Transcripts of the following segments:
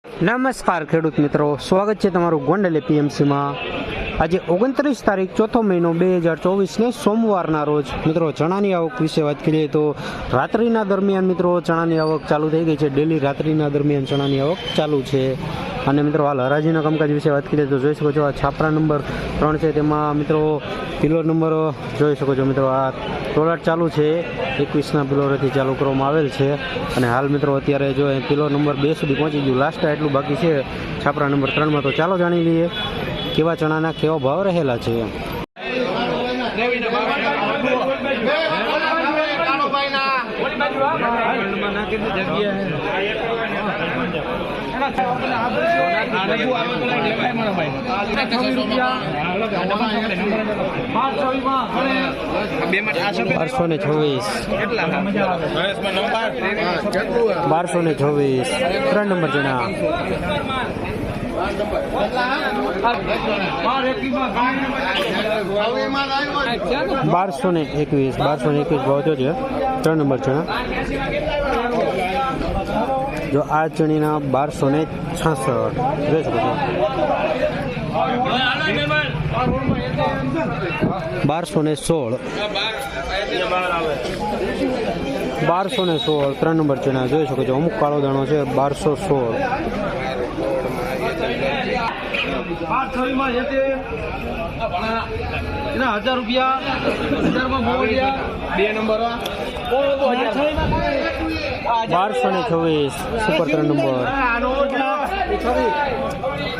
નમસ્કાર ખેડૂત મિત્રો, સ્વાગત છે તમારું ગોંડલ એપીએમસીમાં। આજે 29 તારીખ ચોથો મહિનો 2024 ને સોમવારના રોજ મિત્રો ચણાની આવક વિશે વાત કરીએ તો રાત્રિના દરમિયાન મિત્રો ચણાની આવક ચાલુ થઈ ગઈ છે। ડેલી રાત્રિના દરમિયાન ચણાની આવક ચાલુ છે। અને મિત્રો હાલ હરાજીના કામકાજ વિશે વાત કરીએ તો જોઈ શકો છો આ છાપરા નંબર 3 છે, તેમાં મિત્રો પિલોર નંબર જોઈ શકો છો। મિત્રો આ ટોલાટ ચાલુ છે, 21ના પિલોરથી ચાલુ કરવામાં આવેલ છે। અને હાલ મિત્રો અત્યારે જો પિલોર નંબર 2 સુધી પહોંચી ગયું, લાસ્ટ એટલું બાકી છે છાપરા નંબર 3માં। તો ચાલો જાણી લઈએ કેવા ચણાના કેવા ભાવ રહેલા છે। બારસો ને 26 3 નંબર ચણા। 1221 ભાવ થયો છે 3 નંબર ચણા। જો આ ચણીના 1266 જોઈ શકો છો। 1216 3 નંબર ચણા જોઈ શકો છો। અમુક કાળો દાણો છે 1216। 1000 રૂપિયા 1226 સુપર 3 નંબર।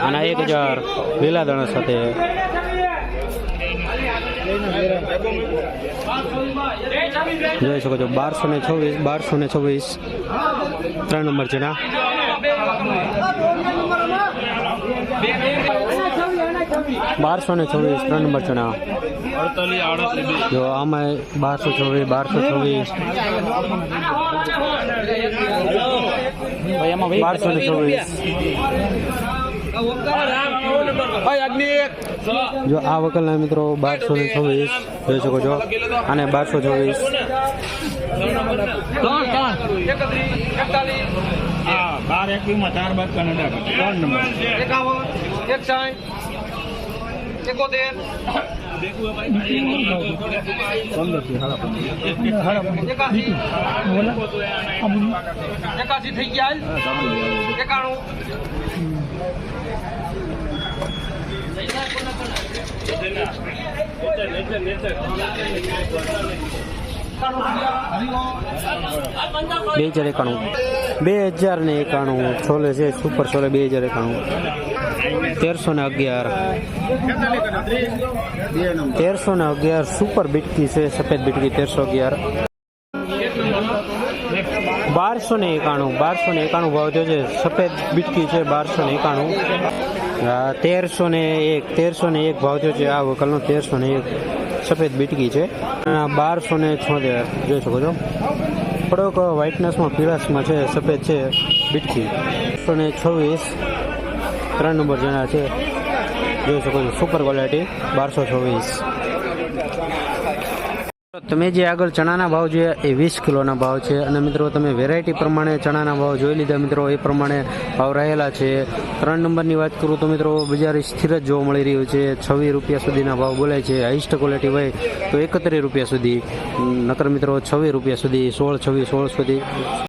આના 1000 લીલા દાણા સાથે। જોઈ શકો છો 1226 3 નંબર ચણા। 1226 3 નંબર ચણા। જો આમાં 1226 જો આ વકલના મિત્રો 1226 જોઈ શકો છો। અને 1224 એકાસી થઈ ગયા 2091 છોલે છે સુપર છોલે 2091 1311 સુપર બીટકી છે સફેદ બીટકી 1311 1291 ભાવ થયો છે સફેદ બીટકી છે 1291 1301 ભાવ થયો છે આ વકલનો 1301 સફેદ બીટકી છે। 1276 જોઈ શકો છો। થોડોક વ્હાઇટનેસમાં પીળાશમાં છે, સફેદ છે બીટકી। 1226 3 નંબર જણા છે જોઈ શકો છો, સુપર ક્વોલિટી 1226। તમે જે આગળ ચણાના ભાવ જોયા એ 20 કિલોના ભાવ છે। અને મિત્રો તમે વેરાયટી પ્રમાણે ચણાના ભાવ જોઈ લીધા મિત્રો, એ પ્રમાણે ભાવ રહેલા છે। 3 નંબરની વાત કરું તો મિત્રો બજાર સ્થિર જ જોવા મળી રહ્યું છે। 26 રૂપિયા સુધીના ભાવ બોલાય છે। હાઈસ્ટ ક્વોલિટી હોય તો 31 રૂપિયા સુધી, નકર મિત્રો 26 રૂપિયા સુધી, 16 સુધી